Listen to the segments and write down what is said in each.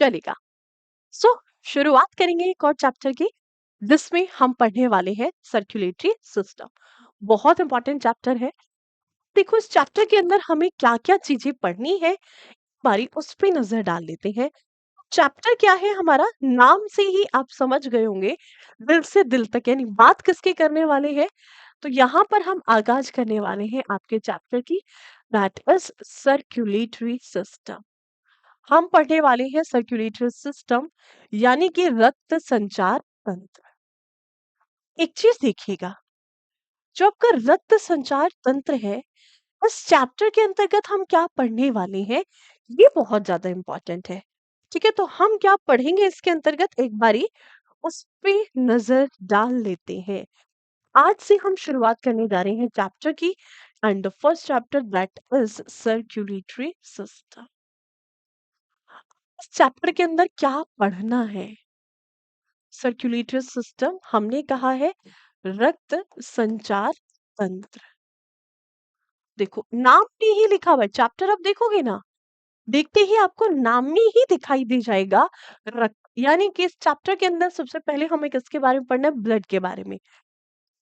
चलेगा। सो शुरुआत करेंगे एक और चैप्टर की, जिसमें हम पढ़ने वाले हैं सर्कुलेटरी सिस्टम। बहुत इंपॉर्टेंट चैप्टर है। देखो इस चैप्टर के अंदर हमें क्या क्या चीजें पढ़नी है, बारी उस पे नजर डाल लेते हैं। चैप्टर क्या है हमारा, नाम से ही आप समझ गए होंगे, दिल से दिल तक, यानी बात किसके करने वाले हैं। तो यहाँ पर हम आगाज करने वाले हैं आपके चैप्टर की, दैट इज सर्कुलेटरी सिस्टम। हम पढ़ने वाले हैं सर्कुलेटरी सिस्टम, यानी कि रक्त संचार तंत्र। एक चीज देखिएगा, जो आपका रक्त संचार तंत्र है, इस चैप्टर के अंतर्गत हम क्या पढ़ने वाले हैं, ये बहुत ज्यादा इंपॉर्टेंट है। ठीक है, तो हम क्या पढ़ेंगे इसके अंतर्गत, एक बारी उस पे नजर डाल लेते हैं। आज से हम शुरुआत करने जा रहे हैं चैप्टर की, and the first chapter that is circulatory system. इस चैप्टर के अंदर क्या पढ़ना है, सर्कुलेटरी सिस्टम हमने कहा है रक्त संचार तंत्र। देखो नाम में ही लिखा हुआ है, चैप्टर आप देखोगे ना, देखते ही आपको नाम में ही दिखाई दे जाएगा रक्त। यानी कि इस चैप्टर के अंदर सबसे पहले हमें किसके बारे में पढ़ना है, ब्लड के बारे में।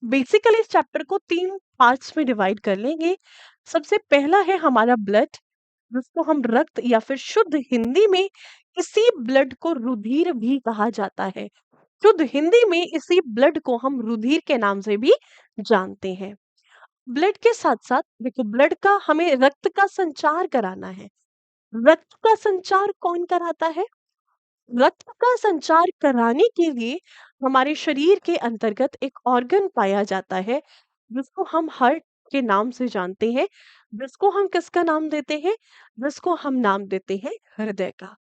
बेसिकली इस चैप्टर को 3 पार्ट्स में डिवाइड कर लेंगे। सबसे पहला है हमारा ब्लड, जिसको हम रक्त या फिर शुद्ध हिंदी में इसी ब्लड को रुधिर भी कहा जाता है। शुद्ध हिंदी में इसी ब्लड को हम रुधिर के नाम से भी जानते हैं। ब्लड के साथ साथ देखो, ब्लड का हमें रक्त का संचार कराना है। रक्त का संचार कौन कराता है, रक्त का संचार कराने के लिए हमारे शरीर के अंतर्गत एक ऑर्गन पाया जाता है, जिसको हम हार्ट के नाम से जानते हैं, जिसको हम किसका नाम देते हैं, जिसको हम नाम देते हैं हृदय का।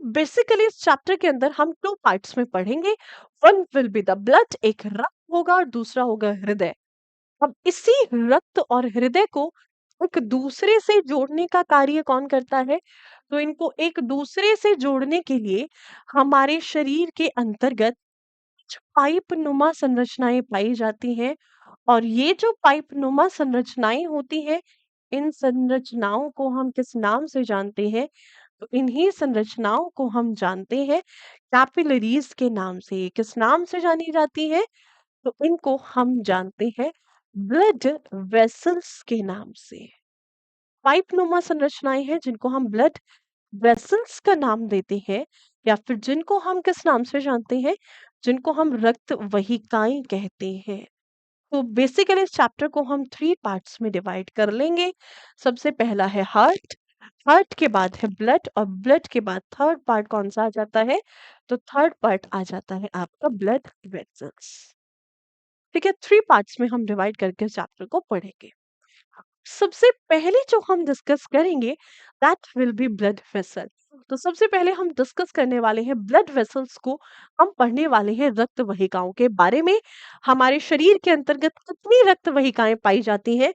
बेसिकली इस चैप्टर के अंदर हम 2 पार्ट्स में पढ़ेंगे। One will be the blood, एक रक्त होगा और दूसरा होगा हृदय। अब इसी रक्त और हृदय को एक दूसरे से जोड़ने का कार्य कौन करता है, तो इनको एक दूसरे से जोड़ने के लिए हमारे शरीर के अंतर्गत कुछ पाइप नुमा संरचनाएं पाई जाती हैं। और ये जो पाइप नुमा संरचनाएं होती हैं, इन संरचनाओं को हम किस नाम से जानते हैं, तो इन्हीं संरचनाओं को हम जानते हैं कैपिलरीज के नाम से। किस नाम से जानी जाती है, तो इनको हम जानते हैं ब्लड वेसल्स के नाम से। पाइप नुमा संरचनाएं हैं जिनको हम ब्लड वेसल्स का नाम देते हैं, या फिर जिनको हम किस नाम से जानते हैं, जिनको हम रक्त वाहिकाएं कहते हैं। तो बेसिकली इस चैप्टर को हम 3 पार्ट्स में डिवाइड कर लेंगे। सबसे पहला है हार्ट, हार्ट के बाद है ब्लड, और ब्लड के बाद थर्ड पार्ट कौन सा आ जाता है, तो थर्ड पार्ट आ जाता है आपका ब्लड वेसल्स। ठीक है, 3 पार्ट्स में हम डिवाइड करके चैप्टर को पढ़ेंगे। सबसे पहले जो हम डिस्कस करेंगे, that will be blood vessel. तो सबसे पहले हम डिस्कस करने वाले हैं ब्लड वेसल्स को। हम पढ़ने वाले हैं रक्त वाहिकाओं के बारे में। हमारे शरीर के अंतर्गत कितनी रक्त वाहिकाएं पाई जाती हैं,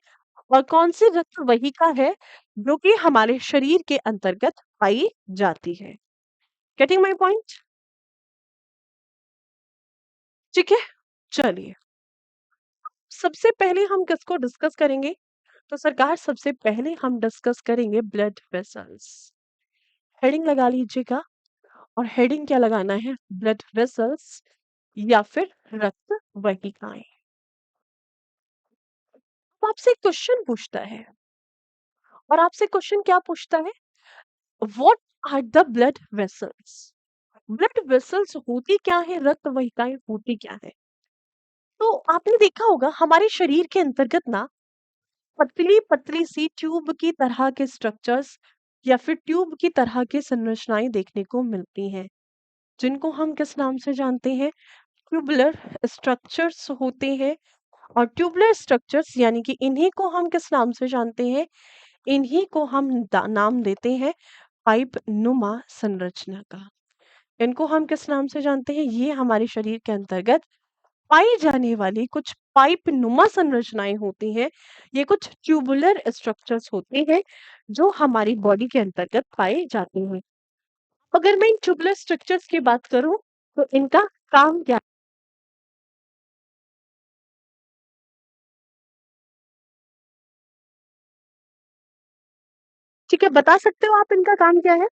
और कौन सी रक्त वाहिका है जो कि हमारे शरीर के अंतर्गत पाई जाती है। Getting my point? ठीक है, चलिए सबसे पहले हम किसको डिस्कस करेंगे, तो सरकार सबसे पहले हम डिस्कस करेंगे ब्लड वेसल्स। हेडिंग लगा लीजिएगा, और हेडिंग क्या लगाना है, ब्लड वेसल्स या फिर रक्त वाहिकाएं। तो आपसे क्वेश्चन पूछता है, और आपसे क्वेश्चन क्या पूछता है, what are the blood vessels. Blood vessels होती क्या है, रक्त वाहिकाएं होती क्या है। तो आपने देखा होगा हमारे शरीर के अंतर्गत ना पतली पतली सी ट्यूब की तरह के स्ट्रक्चर्स या फिर ट्यूब की तरह की संरचनाएं देखने को मिलती हैं, जिनको हम किस नाम से जानते हैं, ट्यूबुलर स्ट्रक्चर्स होते हैं। और ट्यूबुलर स्ट्रक्चर्स यानी कि इन्हीं को हम किस नाम से जानते हैं, इन्हीं को हम नाम देते हैं पाइप नुमा संरचना का। इनको हम किस नाम से जानते हैं, ये हमारे शरीर के अंतर्गत पाई जाने वाली कुछ पाइप नुमा संरचनाएं होती हैं। ये कुछ ट्यूबुलर स्ट्रक्चर्स होते हैं जो हमारी बॉडी के अंतर्गत पाए जाते हैं। अगर मैं इन ट्यूबुलर स्ट्रक्चर्स की बात करूं, तो इनका काम क्या, ठीक है, बता सकते हो आप इनका काम क्या है।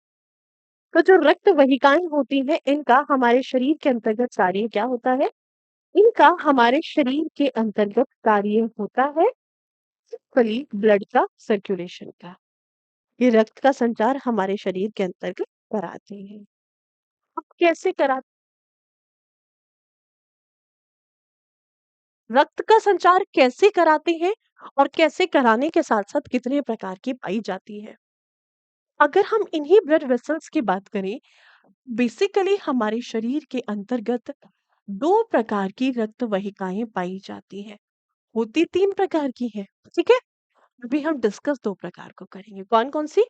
तो जो रक्त वाहिकाएं होती हैं, इनका हमारे शरीर के अंतर्गत कार्य क्या होता है? इनका हमारे शरीर के अंतर्गत कार्य होता है सिंपली ब्लड का सर्कुलेशन का। ये रक्त का संचार हमारे शरीर के अंतर्गत कराते हैं। अब कैसे करा रक्त का संचार कैसे कराते हैं और कैसे कराने के साथ-साथ कितने प्रकार की पाई जाती है? अगर हम इन्हीं ब्लड वेसल्स की बात करें, बेसिकली हमारे शरीर के अंतर्गत 2 प्रकार की रक्त वाहिकाएँ पाई जाती हैं। होती 3 प्रकार की हैं, ठीक है? अभी हम डिस्कस 2 प्रकार को करेंगे। कौन-कौन सी?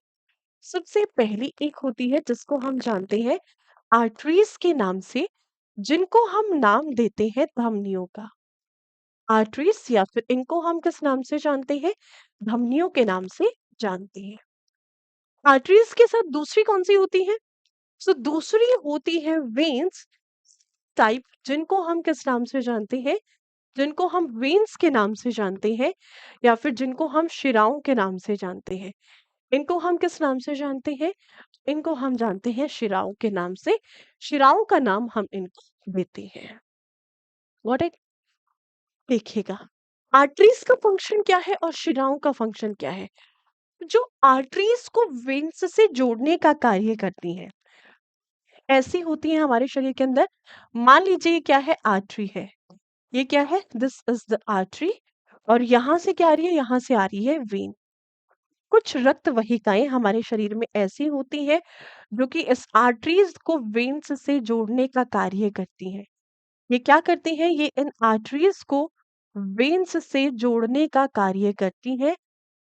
सबसे पहली एक होती है जिसको हम जानते हैं आर्टरीज़ के नाम से, जिनको हम नाम देते हैं धमनियों का। आर्टरीज़ या फिर इनको हम किस नाम से जानते हैं? धमनियों के नाम से जानते हैं। आर्टरीज़ के साथ दूसरी कौन-सी होती है? सो दूसरी होती है वेन्स टाइप, जिनको हम किस नाम से जानते हैं? जिनको हम वेन्स के नाम से जानते हैं या फिर जिनको हम शिराओं के नाम से जानते हैं। इनको हम किस नाम से जानते हैं? इनको हम जानते हैं शिराओं के नाम से। शिराओं का नाम हम इनको देते हैं। व्हाट इट देखिएगा, आर्टरीज का फंक्शन क्या है और शिराओं का फंक्शन क्या है? जो आर्टरीज को वेन्स से जोड़ने का कार्य करती हैं, ऐसी होती हैं हमारे शरीर के अंदर। मान लीजिए ये क्या है? आर्टरी है। ये क्या है? This is the artery. और यहाँ से क्या आ रही है? यहाँ से आ रही है वेन। कुछ रक्त वाहिकाएं हमारे शरीर में ऐसी होती हैं जो कि इस आर्टरीज को वेन्स से जोड़ने का कार्य करती हैं। ये क्या करती हैं? ये इन आर्टरीज को वेन्स से जोड़ने का कार्य करती हैं।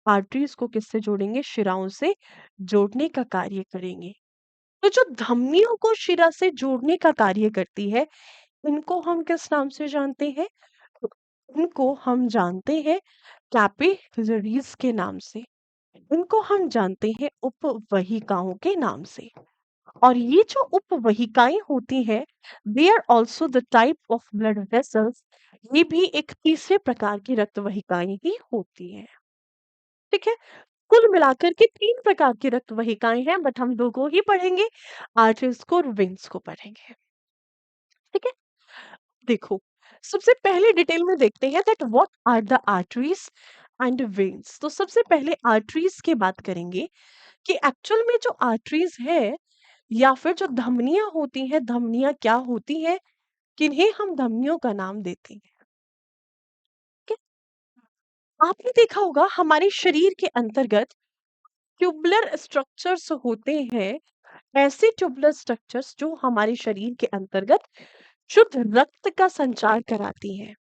आर्टरीज को किससे जोड़ेंगे? शिराओं से जोड़ने का कार्य करेंगे। तो जो धमनियों को शिरा से जोड़ने का कार्य करती है, इनको हम किस नाम से जानते हैं? इनको हम जानते हैं कैपिलरीज के नाम से। इनको हम जानते हैं उपवहिकाओं के नाम से। और ये जो उपवहिकाएं होती हैं, they are also the type of blood vessels. ये भी एक तीसरे प्रकार की रक्त वाहिकाएं ही होती हैं। ठीक है, कुल मिलाकर के 3 प्रकार की रक्त वाहिकाएं हैं, बट हम 2 को ही पढ़ेंगे, आर्टरीज को और वेन्स को पढ़ेंगे। ठीक है, देखो, सबसे पहले डिटेल में देखते हैं that what are the arteries and veins. तो सबसे पहले आर्टरीज की बात करेंगे कि एक्चुअल में जो आर्टरीज है या फिर जो धमनियां होती हैं, धमनियां क्या होती हैं, किन्हें हम धमनियों का नाम देते हैं? ठीक है? आपने देखा होगा हमारे शरीर के अंतर्गत ट्यूबुलर स्ट्रक्चर्स होते हैं, ऐसे ट्यूबुलर स्ट्रक्चर्स जो हमारे शरीर के अंतर्गत शुद्ध रक्त का संचार कराती हैं।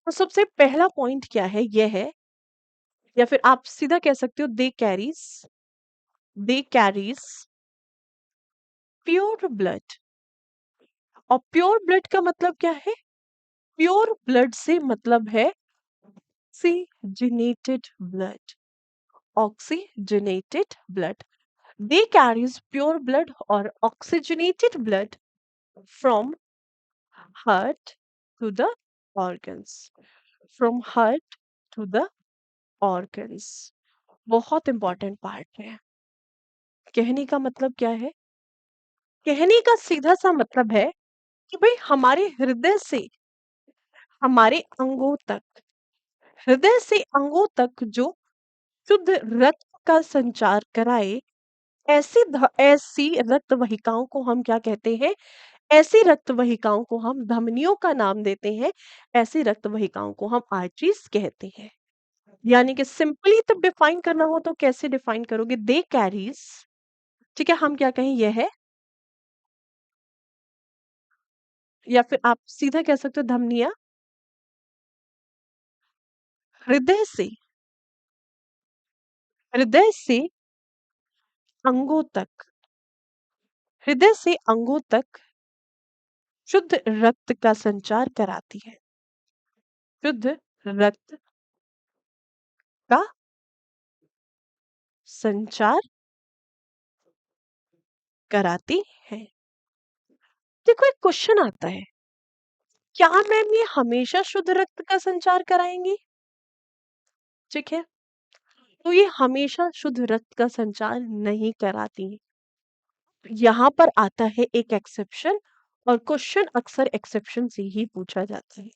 तो सबसे पहला पॉइंट क्या है? यह है, या फिर आप सीधा कह सकते हो दे कैरीज प्योर ब्लड। और प्योर ब्लड का मतलब क्या है? प्योर ब्लड से मतलब है oxygenated blood. Oxygenated blood, they carries pure blood और oxygenated blood from heart to the organs. From heart to the organs. बहुत इंपॉर्टेंट पार्ट है। कहने का मतलब क्या है? कहने का सीधा सा मतलब है कि भाई हमारे हृदय से हमारे अंगों तक, हृदय से अंगों तक जो शुद्ध रक्त का संचार कराए, ऐसी रक्त वाहिकाओं को हम क्या कहते हैं? ऐसी रक्त वाहिकाओं को हम धमनियों का नाम देते हैं। ऐसी रक्त वाहिकाओं को हम आर्टरीज कहते हैं। यानी कि सिंपली तो डिफाइन करना हो तो कैसे डिफाइन करोगे? दे कैरीज, ठीक है, हम क्या कहें? यह है, या फिर आप सीधा कह सकते हो धमनियां हृदय से, हृदय से अंगों तक, हृदय से अंगों तक शुद्ध रक्त का संचार कराती है। शुद्ध रक्त का संचार कराती है। देखो, एक क्वेश्चन आता है, क्या मैम ये हमेशा शुद्ध रक्त का संचार कराएंगी? ठीक है, तो ये हमेशा शुद्ध रक्त का संचार नहीं कराती। यहाँ पर आता है एक एक्सेप्शन, और क्वेश्चन अक्सर एक्सेप्शन से ही पूछा जाता है।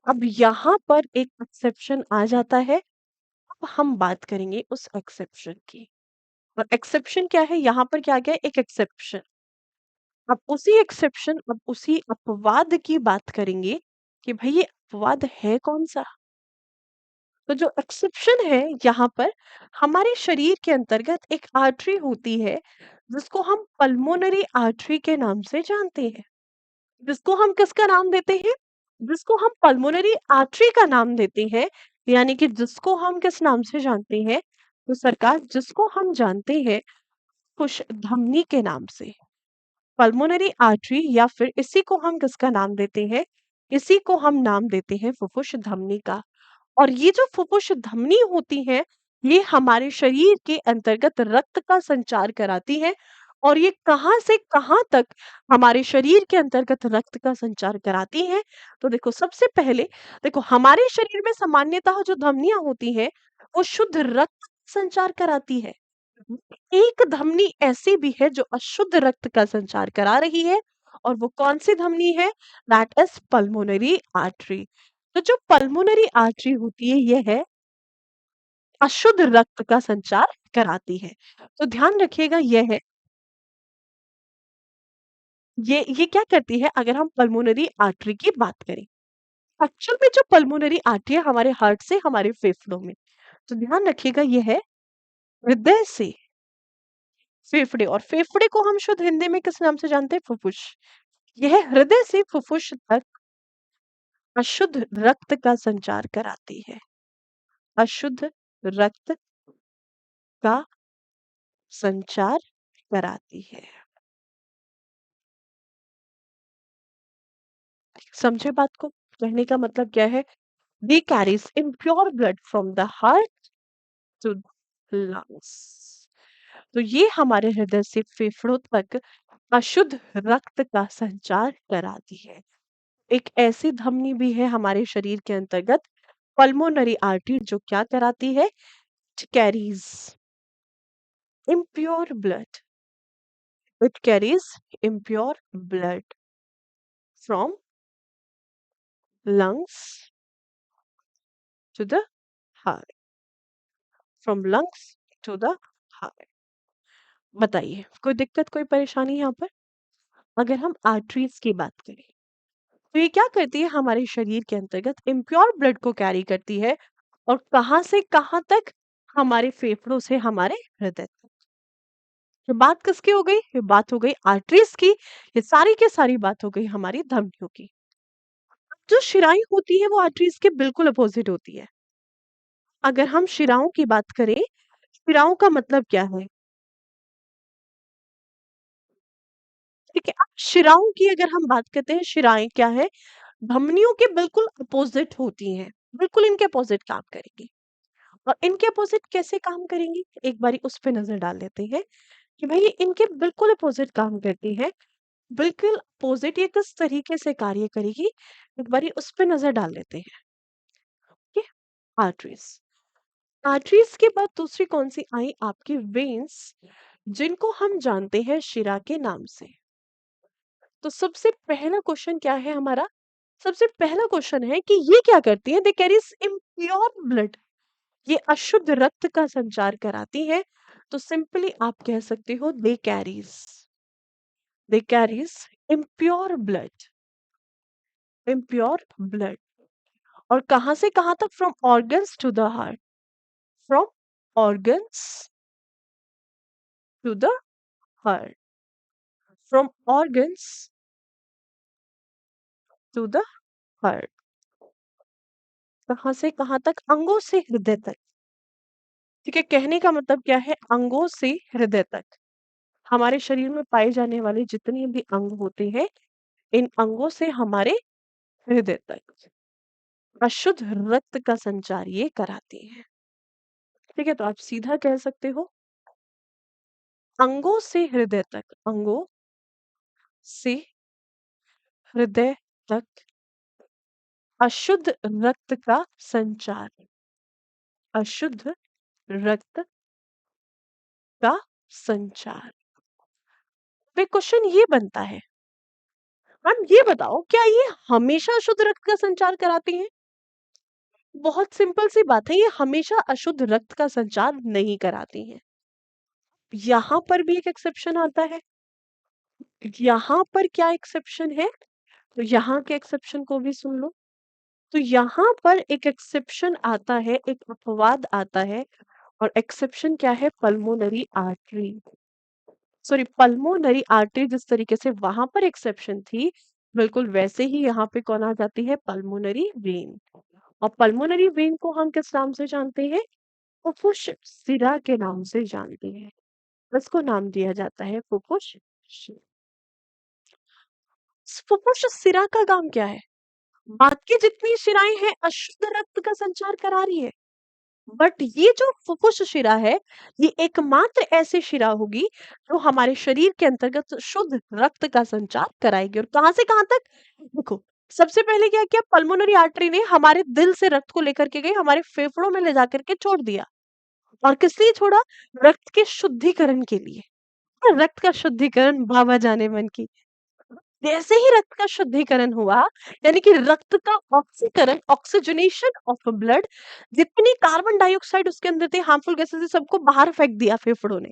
अब यहाँ पर एक एक्सेप्शन आ जाता है, अब हम बात करेंगे उस एक्सेप्शन की। और एक्सेप्शन क्या है? यहाँ पर क्या आ गया? एक एक्सेप्शन। अब उसी एक्सेप्शन, अब उसी अपवाद की बात करेंगे कि भाई ये अपवाद है कौन सा। तो जो एक्सेप्शन है यहाँ पर, हमारे शरीर के अंतर्गत एक आर्टरी होती है जिसको हम पल्मोनरी आर्टरी के नाम से जानते हैं। जिसको हम किसका नाम देते हैं? जिसको हम पल्मोनरी आर्टरी का नाम देते हैं, यानी कि जिसको हम किस नाम से जानते हैं? तो सरकार, जिसको हम जानते हैं कुश धमनी के नाम से। पल्मोनरी आर्टरी, या फिर इसी को हम किसका नाम देते हैं? इसी को हम नाम देते हैं फुफ्फुस धमनी का। और ये जो फुफ्फुस धमनी होती है, ये हमारे शरीर के अंतर्गत रक्त का संचार कराती है। और ये कहाँ से कहाँ तक हमारे शरीर के अंतर्गत रक्त का संचार कराती है? तो देखो, सबसे पहले देखो, हमारे शरीर में सामान्यतः जो धमनियां होती हैं, वो शुद्ध रक्त संचार कराती है। एक धमनी ऐसी भी है जो अशुद्ध रक्त का संचार करा रही है, और वो कौन सी धमनी है? That is pulmonary artery. तो जो पल्मोनरी आर्टरी होती है, ये है अशुद्ध रक्त का संचार कराती है। तो ध्यान रखिएगा, ये क्या करती है अगर हम पल्मोनरी आर्टरी की बात करें? एक्चुअल में जो पल्मोनरी आर्टरी है हमारे हार्ट से हमारे फेफड़ों में, तो ध्यान रखिएगा, ये है हृदय से फेफड़े, और फेफड़े को हम शुद्ध हिंदी में किस नाम से जानते हैं? फुफ्फुस। यह हृदय से फुफ्फुस तक अशुद्ध रक्त का संचार कराती है। अशुद्ध रक्त का संचार कराती है। समझे बात को? कहने का मतलब क्या है? They carries impure blood from the heart to lungs। तो ये हमारे हृदय से फेफड़ों तक अशुद्ध रक्त का संचार कराती है। एक ऐसी धमनी भी है हमारे शरीर के अंतर्गत, पल्मोनरी आर्टरी, जो क्या कराती है? It carries impure blood। It carries impure blood from lungs to the heart। From lungs to the heart। बताइए, कोई दिक्कत, कोई परेशानी यहाँ पर? अगर हम आर्टरीज की बात करें, तो ये क्या करती है? हमारे शरीर के अंतर्गत इम्प्योर ब्लड को कैरी करती है, और कहाँ से कहाँ तक? हमारे फेफड़ों से हमारे हृदय तक। ये बात किसकी हो गई? ये बात हो गई आर्टरीज की। ये सारी की सारी बात हो गई हमारी धमनियों की। जो शिराएं होती है वो आर्टरीज के बिल्कुल अपोजिट होती है। अगर हम शिराओं की बात करें, शिराओं का मतलब क्या है? ठीक है, अब शिराओं की अगर हम बात करते हैं, शिराएं क्या है? धमनियों के बिल्कुल अपोजिट होती हैं। बिल्कुल इनके अपोजिट काम करेंगी। और इनके अपोजिट कैसे काम करेंगी? एक बारी उस पे नजर डाल लेते हैं कि भाई ये इनके बिल्कुल अपोजिट काम करती है। बिल्कुल अपोजिट ये किस तरीके से कार्य करेगी, एक बारी उस पे नजर डाल लेते हैं। Okay, arteries. आर्टरीज के बाद दूसरी कौन सी आई? आपकी वेन्स, जिनको हम जानते हैं शिरा के नाम से। तो सबसे पहला क्वेश्चन क्या है हमारा? सबसे पहला क्वेश्चन है कि ये क्या करती है? दे कैरीज इम्प्योर ब्लड। ये अशुद्ध रक्त का संचार कराती है। तो सिंपली आप कह सकते हो they carries impure blood. Impure blood. और कहां से कहां तक? From organs to the heart. From organs to the heart. From organs to the heart. कहां से कहां तक? अंगों से हृदय तक। ठीक है, कहने का मतलब क्या है? अंगों से हृदय तक। हमारे शरीर में पाए जाने वाले जितने भी अंग होते हैं, इन अंगों से हमारे हृदय तक अशुद्ध रक्त का संचार ये कराती है। ठीक है, तो आप सीधा कह सकते हो, अंगों से हृदय तक, अंगों से हृदय तक अशुद्ध रक्त का संचार। अशुद्ध रक्त का संचार। पे क्वेश्चन ये बनता है, हम ये बताओ क्या ये हमेशा शुद्ध रक्त का संचार कराती हैं? बहुत सिंपल सी बात है, ये हमेशा अशुद्ध रक्त का संचार नहीं कराती हैं। यहाँ पर भी एक एक्सेप्शन आता है। यहाँ पर क्या एक्सेप्शन है? तो यहाँ के एक्सेप्शन को भी सुन लो। तो यहाँ पर एक एक्सेप्शन आता है, एक अपवाद आता है, और एक्सेप्शन क्या है? Pulmonary artery. Sorry, pulmonary artery जिस तरीके से वहां पर एक्सेप्शन थी, बिल्कुल वैसे ही यहाँ पे कौन आ जाती है? Pulmonary vein. और पल्मोनरी वेन को हम किस नाम से जानते हैं? फुफ्फुस सिरा के नाम से जानते हैं। इसको नाम दिया जाता है फुफ्फुस शिरा। फुफ्फुस सिरा का काम क्या है? बाकी जितनी शिराएं हैं अशुद्ध रक्त का संचार करा रही है, बट ये जो फुफ्फुस शिरा है, ये एकमात्र ऐसी शिरा होगी जो हमारे शरीर के अंतर्गत शुद्ध रक्त का संचार कराएगी। और कहां से कहां तक? देखो, सबसे पहले क्या किया? पल्मोनरी आर्टरी ने हमारे दिल से रक्त को लेकर के गई, हमारे फेफड़ों में ले जाकर के छोड़ दिया। और किस लिए छोड़ा? रक्त के शुद्धिकरण के लिए। रक्त का शुद्धिकरण बाबा जाने मन की। जैसे ही रक्त का शुद्धिकरण हुआ, यानी कि रक्त का ऑक्सीकरण, ऑक्सीजनेशन ऑफ ब्लड, जितनी कार्बन डाइऑक्साइड उसके अंदर थी, हार्मफुल गैसेस थी, सबको बाहर फेंक दिया फेफड़ों ने,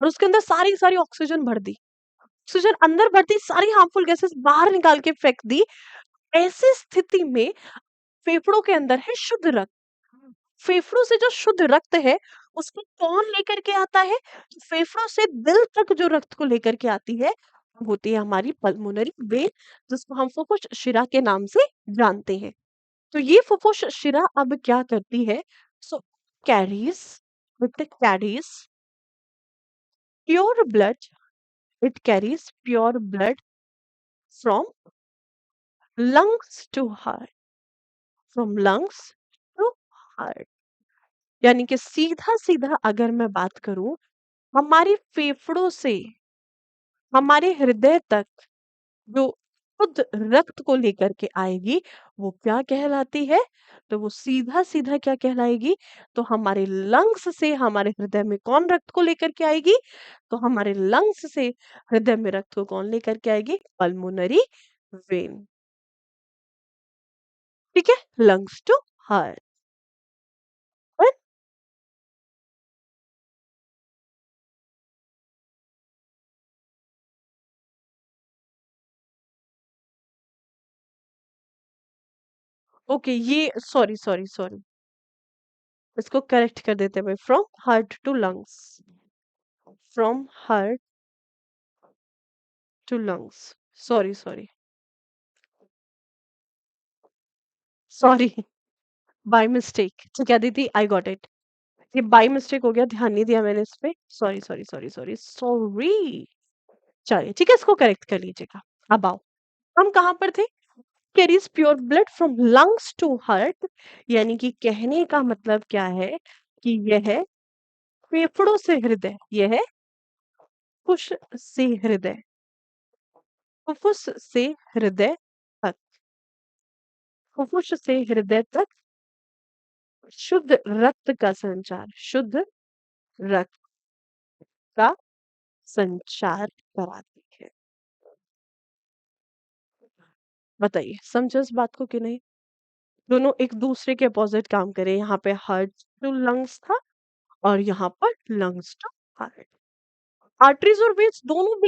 और उसके अंदर सारी सारी ऑक्सीजन भर दी। ऑक्सीजन अंदर भरती, सारी हार्मफुल गैसेस बाहर निकाल के फेंक दी। ऐसी स्थिति में फेफड़ों के अंदर है शुद्ध रक्त। फेफड़ों से जो शुद्ध रक्त है, उसको कौन लेकर के आता है? फेफड़ों से दिल तक जो रक्त को लेकर के आती है, वो होती है हमारी पल्मोनरी वेन, जिसको हम फुफ्फुस शिरा के नाम से जानते हैं। तो ये फुफ्फुस शिरा अब क्या करती है? So carries, it carries pure blood, it carries pure blood from lungs to heart, from lungs to heart. यानी कि सीधा सीधा अगर मैं बात करूं, हमारे फेफड़ों से हमारे हृदय तक जो शुद्ध रक्त को लेकर के आएगी, वो क्या कहलाती है? तो वो सीधा सीधा क्या कहलाएगी? तो हमारे लंग्स से हमारे हृदय में कौन रक्त को लेकर के आएगी? तो हमारे लंग्स से हृदय में रक्त को कौन लेकर के आएगी? Pulmonary vein. ठीक है, लंग्स टू हार्ट। ओके, ये सॉरी सॉरी सॉरी, इसको करेक्ट कर देते हैं भाई, from heart to lungs, from heart to lungs. Sorry sorry sorry, by mistake. ठीक है दीदी, आई गॉट इट। ये बाय मिस्टेक हो गया, ध्यान नहीं दिया मैंने इस पे। Sorry sorry sorry sorry sorry. चलिए ठीक है, इसको करेक्ट कर लीजिएगा। अब आओ, हम कहाँ पर थे? Carries pure blood from lungs to heart. यानी कि कहने का मतलब क्या है? कि यह फेफड़ों से हृदय, यह फुफ्फुस से हृदय, फुफ्फुस से हृदय तक, फुफ्फुस से हृदय तक शुद्ध रक्त का संचार, शुद्ध रक्त का संचार कराती है। बताइए, समझे इस बात को कि नहीं? दोनों एक दूसरे के अपोजिट काम करे। यहाँ पे हार्ट टू लंग्स था, और यहाँ पर लंग्स टू हार्ट। आर्टरीज और वेन्स दोनों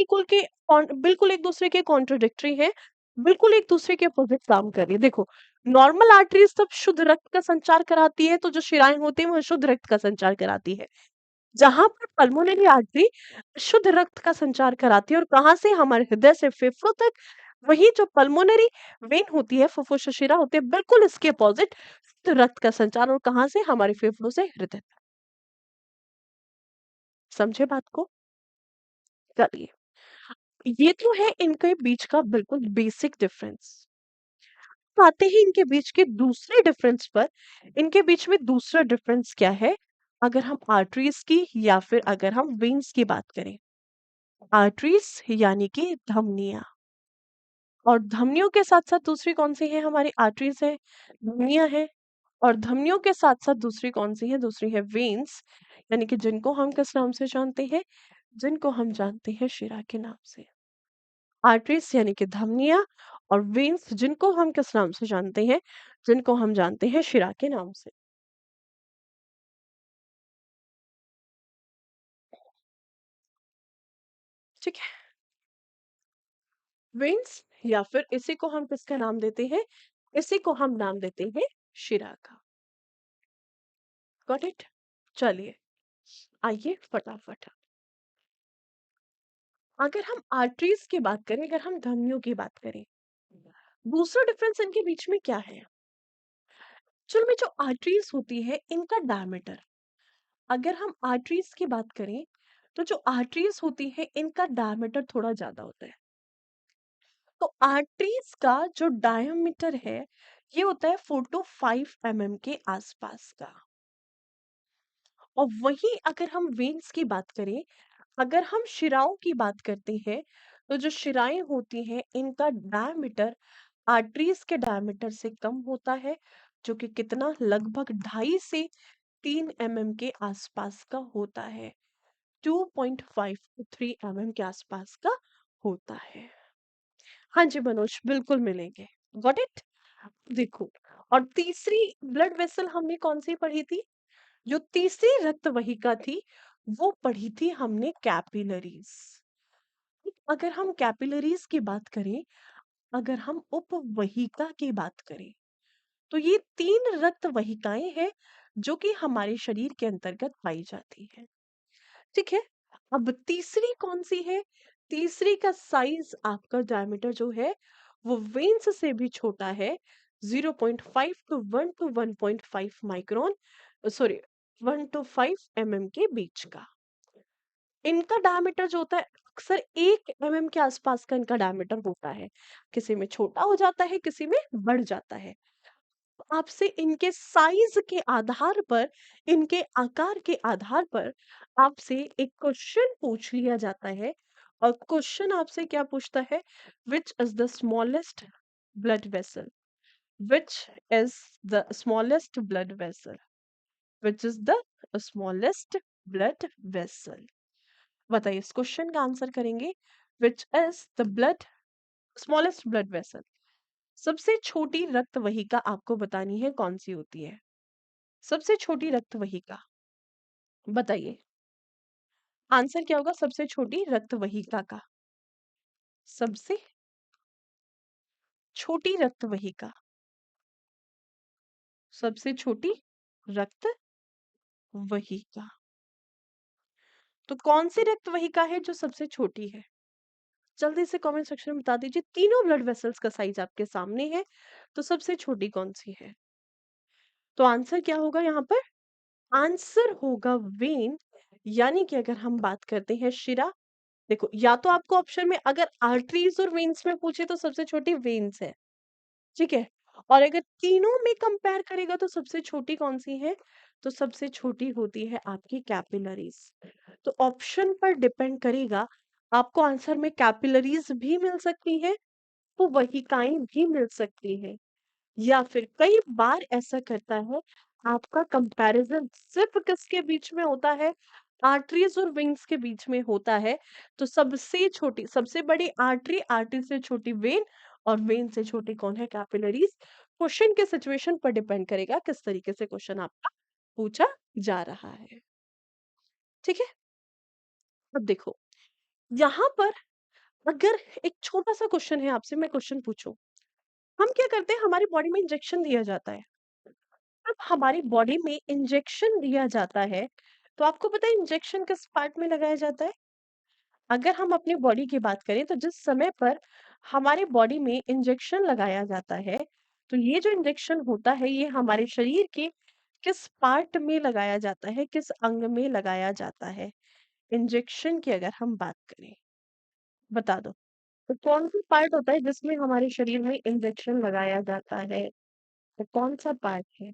बिल्कुल एक दूसरे के कॉन्ट्रोडिक्टरी हैं, बिल्कुल एक दूसरे के अपोजिट काम कर रही है। देखो, नॉर्मल आर्टरीज तब शुद्ध रक्त का संचार कराती है, तो जो शिराएं होती है वो शुद्ध रक्त का संचार कराती है। जहां पर पल्मोनरी आर्टरी शुद्ध रक्त का संचार कराती है, और कहां से? हमारे हृदय से फेफड़ों तक। वही जो पल्मोनरी वेन होती है, फुफ्फुस शिरा होती है, बिल्कुल इसके अपोजिट शुद्ध रक्त का संचार, और कहां से? हमारे फेफड़ों से हृदय तक। समझे बात को? चलिए, ये तो है इनके बीच का बिल्कुल बेसिक डिफरेंस। आते हैं इनके बीच के दूसरे डिफरेंस पर। इनके बीच में दूसरा डिफरेंस क्या है? अगर हम आर्टरीज की या फिर अगर हम वेन्स की बात करें, आर्टरीज यानी कि धमनियां, और धमनियों के साथ साथ दूसरी कौन सी है? हमारी आर्टरीज है, धमनियां है, और धमनियों के साथ साथ दूसरी कौन सी है? दूसरी है वेन्स, यानी कि जिनको हम किस नाम से जानते हैं? जिनको हम जानते हैं शिरा के नाम से। आर्टरीज यानी कि धमनियां, और वेन्स जिनको हम किस नाम से जानते हैं, जिनको हम जानते हैं शिरा के नाम से। ठीक है। वेन्स, या फिर इसी को हम किसका नाम देते हैं, इसी को हम नाम देते हैं शिरा का। Got it. चलिए, आइए फटाफट, अगर हम आर्टरीज की बात करें, अगर हम धमनियों की बात करें, दूसरा डिफरेंस इनके बीच में क्या है। एक्चुअल में जो आर्टरीज होती है इनका डायमीटर, अगर हम आर्टरीज की बात करें तो जो आर्टरीज होती है इनका डायमीटर थोड़ा ज्यादा होता है। तो आर्टरीज का जो डायमीटर है ये होता है 4 to 5 के आसपास का। और वही अगर हम वेन्स की बात करें, अगर हम शिराओं की बात करते हैं, तो जो शिराएं होती हैं इनका डायमीटर आर्टरीज के डायमीटर से कम होता है, जो कि कितना, लगभग 2.5 से 3 के आसपास का होता है। 2.5 to 3 के आसपास का होता है। हाँ जी मनोज, बिल्कुल मिलेंगे। Got it. देखो, और तीसरी ब्लड वेसल हमने कौन सी पढ़ी थी, जो तीसरी रक्त वाहिका थी वो पढ़ी थी हमने कैपिलरीज। अगर हम कैपिलरीज की बात करें, अगर हम उपवहिका की बात करें, तो ये 3 रक्त वाहिकाएं हैं जो कि हमारे शरीर के अंतर्गत पाई जाती है। ठीक है। अब तीसरी कौन सी है, तीसरी का साइज, आपका डायमीटर जो है वो वेन्स से भी छोटा है। 0.5 to 1 to 1.5 micron, sorry, 1 to 5 के बीच का। इनका डायमीटर जो होता है अक्सर 1 के आसपास का इनका डायमीटर होता है, किसी में छोटा हो जाता है, किसी में बढ़ जाता है। आपसे इनके साइज के आधार पर, इनके आकार के आधार पर आपसे एक क्वेश्चन पूछ लिया जाता है। और क्वेश्चन आपसे क्या पूछता है, विच is the smallest blood vessel, which is the smallest blood vessel, which is the smallest blood vessel. बताइए, इस क्वेश्चन का आंसर करेंगे, विच is the blood smallest blood vessel. सबसे छोटी रक्त वाहिका आपको बतानी है कौन सी होती है, सबसे छोटी रक्त वाहिका। बताइए, आंसर क्या होगा सबसे छोटी रक्त वाहिका का, सबसे छोटी रक्त वाहिका, सबसे छोटी रक्त वाहिका। तो कौन सी रक्त वाहिका है जो सबसे छोटी है, जल्दी से कमेंट सेक्शन में बता दीजिए। तीनों ब्लड वेसल्स का साइज आपके सामने है, तो सबसे छोटी कौन सी है। तो आंसर क्या होगा यहाँ पर, आंसर होगा वेन। यानी कि अगर हम बात करते हैं शिरा, देखो, या तो आपको ऑप्शन में अगर आर्टरीज और वेन्स में पूछे तो सबसे छोटी वेन्स है, ठीक है। और अगर तीनों में कंपेयर करेगा तो सबसे छोटी कौन सी है, तो सबसे छोटी होती है आपकी कैपिलरीज। तो ऑप्शन पर डिपेंड करेगा, आपको आंसर में कैपिलरीज भी मिल सकती है, तो वहिकाएं भी मिल सकती है, या फिर कई बार ऐसा करता है, आपका कंपैरिजन सिर्फ किसके बीच में होता है, आर्टरीज और वेन्स के बीच में होता है। तो सबसे छोटी, सबसे बड़ी आर्टरी, आर्टरी से छोटी वेन, और वेन से छोटी कौन है, कैपिलरीज। क्वेश्चन के सिचुएशन पर डिपेंड करेगा किस तरीके से क्वेश्चन आपका पूछा जा रहा है। ठीक है। अब देखो, यहाँ पर अगर एक छोटा सा क्वेश्चन है, आपसे मैं क्वेश्चन पूछूं, हम क्या करते हैं, हमारी बॉडी में इंजेक्शन दिया जाता है। जब हमारी बॉडी में इंजेक्शन दिया जाता है, तो आपको पता है इंजेक्शन किस पार्ट में लगाया जाता है। अगर हम अपनी बॉडी की बात करें, तो जिस समय पर हमारे बॉडी में इंजेक्शन लगाया जाता है, तो ये जो इंजेक्शन होता है ये हमारे शरीर के किस पार्ट में लगाया जाता है, किस अंग में लगाया जाता है, इंजेक्शन की अगर हम बात करें, बता दो। तो कौन सा पार्ट होता है जिसमें हमारे शरीर में इंजेक्शन लगाया जाता है, तो कौन सा पार्ट है,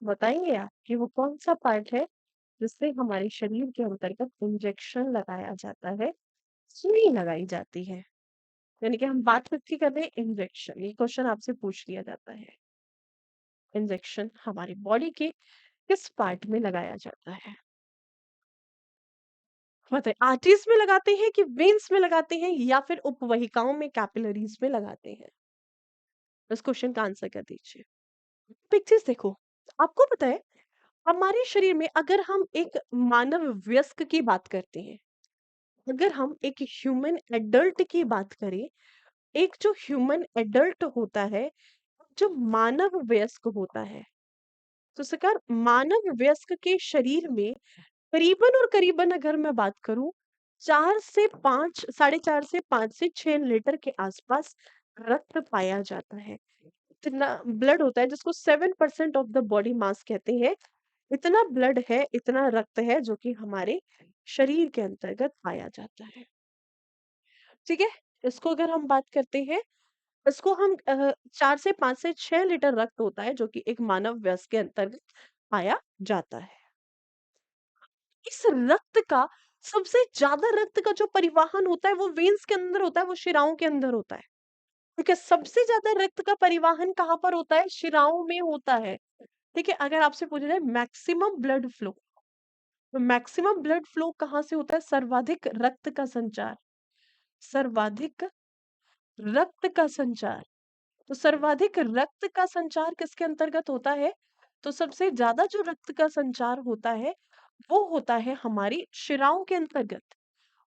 बताएंगे आप कि वो कौन सा पार्ट है जिससे हमारे शरीर के अंतर्गत इंजेक्शन लगाया जाता है, सुई लगाई जाती है। यानी कि हम बात किसकी कर रहे हैं, इंजेक्शन। ये क्वेश्चन आपसे पूछ लिया जाता है, इंजेक्शन हमारी बॉडी के किस पार्ट में लगाया जाता है। बताइए, आर्टरीज में लगाते हैं कि वेन्स में लगाते हैं या फिर उपवहिकाओं में, कैपिलरीज में लगाते हैं? इस क्वेश्चन का आंसर कर दीजिए। पिक्चर्स देखो, आपको पता है हमारे शरीर में अगर हम एक मानव वयस्क की बात करते हैं, अगर हम एक ह्यूमन एडल्ट की बात करें, एक जो ह्यूमन एडल्ट होता है, जो मानव वयस्क होता है, तो सरकार मानव वयस्क के शरीर में करीबन और करीबन अगर मैं बात करूं 4 से 5, 4.5 से 5 से 6 लीटर के आसपास रक्त पाया जाता है। इतना ब्लड होता है जिसको 7% ऑफ द बॉडी मास कहते हैं। इतना ब्लड है, इतना रक्त है जो कि हमारे शरीर के अंतर्गत पाया जाता है। ठीक है, इसको अगर हम बात करते हैं, इसको हम 4 से 5 से 6 लीटर रक्त होता है जो कि एक मानव वयस्क के अंतर्गत पाया जाता है। इस रक्त का सबसे ज्यादा रक्त का जो परिवहन होता है वो वेन्स के अंदर होता है, वो शिराओं के अंदर होता है। ठीक है, सबसे ज्यादा रक्त का परिवहन कहाँ पर होता है? शिराओं में होता है। ठीक है, अगर आपसे पूछा जाए मैक्सिमम ब्लड फ्लो, तो मैक्सिमम ब्लड फ्लो कहाँ से होता है? सर्वाधिक रक्त का संचार, सर्वाधिक रक्त का संचार। तो सर्वाधिक रक्त का संचार किसके अंतर्गत होता है? तो सबसे ज्यादा जो रक्त का संचार होता है वो होता है हमारी शिराओं के अंतर्गत।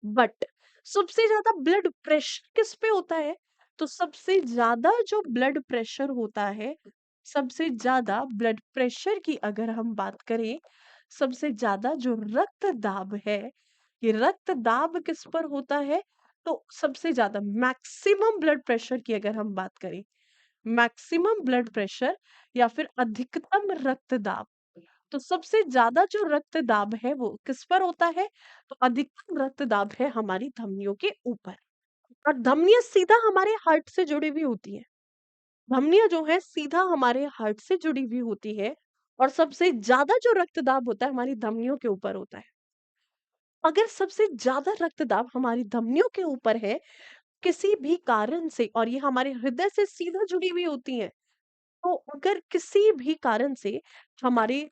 बट सबसे ज्यादा ब्लड प्रेशर किस पे होता है? तो सबसे ज्यादा जो ब्लड प्रेशर होता है, सबसे ज्यादा ब्लड प्रेशर की अगर हम बात करें, सबसे ज्यादा जो रक्त दाब है, ये रक्त दाब किस पर होता है? तो सबसे ज्यादा मैक्सिमम ब्लड प्रेशर की अगर हम बात करें, मैक्सिमम ब्लड प्रेशर या फिर अधिकतम रक्तदाब, तो सबसे ज्यादा जो रक्तदाब है वो किस पर होता है? तो अधिकतम रक्तदाब है हमारी धमनियों के ऊपर। और धमनियां सीधा हमारे हार्ट से जुड़ी हुई होती है। धमनियां जो है सीधा हमारे हार्ट से जुड़ी हुई होती है। और सबसे ज्यादा जो रक्तदाब होता है हमारी धमनियों के ऊपर होता है। अगर सबसे ज्यादा रक्तदाब हमारी धमनियों के ऊपर है किसी भी कारण से, और ये हमारे हृदय से सीधा जुड़ी हुई होती है, तो अगर किसी भी कारण से हमारी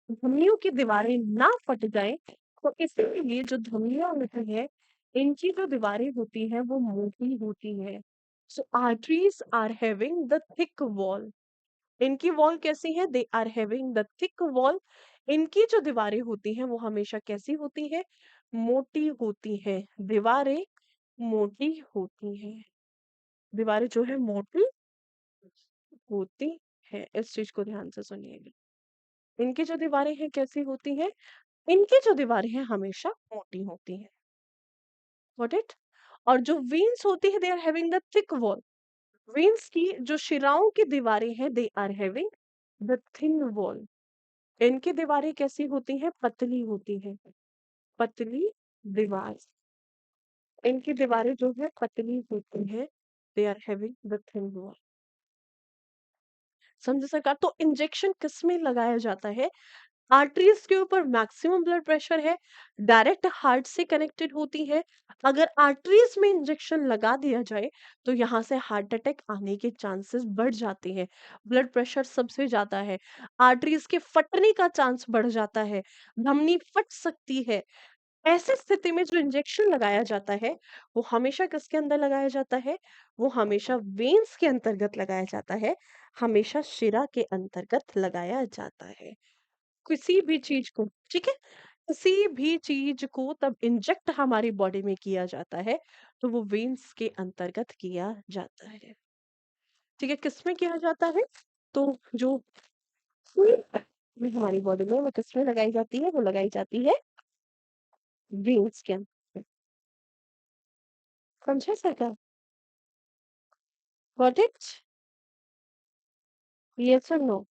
धमनियों की दीवारें ना फट जाएं, तो इसलिए जो धमनियां होती है, इनकी जो दीवारें होती हैं वो मोटी होती है। So arteries are having the thick wall. इनकी वॉल कैसी है? They are having the thick wall. इनकी जो दीवारें होती हैं वो हमेशा कैसी होती है? मोटी होती है। दीवारें मोटी होती हैं। दीवारें जो है मोटी होती है, इस चीज को ध्यान से सुनिएगा। इनकी जो दीवारें हैं कैसी होती हैं? इनकी जो दीवारें हैं हमेशा मोटी होती हैं। Got it? और जो वेन्स होती है they are having the thick wall. Veins की जो शिराओं की दीवारें हैं they are having the thin wall. इनकी दीवारें कैसी होती हैं? पतली होती हैं। पतली दीवार। इनकी दीवारें जो है पतली होती हैं। They are having the thin wall. समझे सरकार? तो इंजेक्शन किस में लगाया जाता है? आर्टरीज के ऊपर मैक्सिमम ब्लड प्रेशर है, डायरेक्ट हार्ट से कनेक्टेड होती है। अगर आर्टरीज में इंजेक्शन लगा दिया जाए तो यहाँ से हार्ट अटैक आने के चांसेस बढ़ जाते हैं। ब्लड प्रेशर सबसे ज्यादा है, आर्टरीज के फटने का चांस बढ़ जाता है, धमनी फट सकती है। ऐसी स्थिति में जो इंजेक्शन लगाया जाता है वो हमेशा किसके अंदर लगाया जाता है? वो हमेशा वेन्स के अंतर्गत लगाया जाता है, हमेशा शिरा के अंतर्गत लगाया जाता है। किसी भी चीज को, ठीक है, किसी भी चीज को तब इंजेक्ट हमारी बॉडी में किया जाता है तो वो वेन्स के अंतर्गत किया जाता है। ठीक है, किसमें किया जाता है? तो जो सुई में हमारी बॉडी में वो किसमें लगाई जाती है? वो लगाई जाती है वेन्स के अंदर। समझे सरकार? Got it? यस और नो?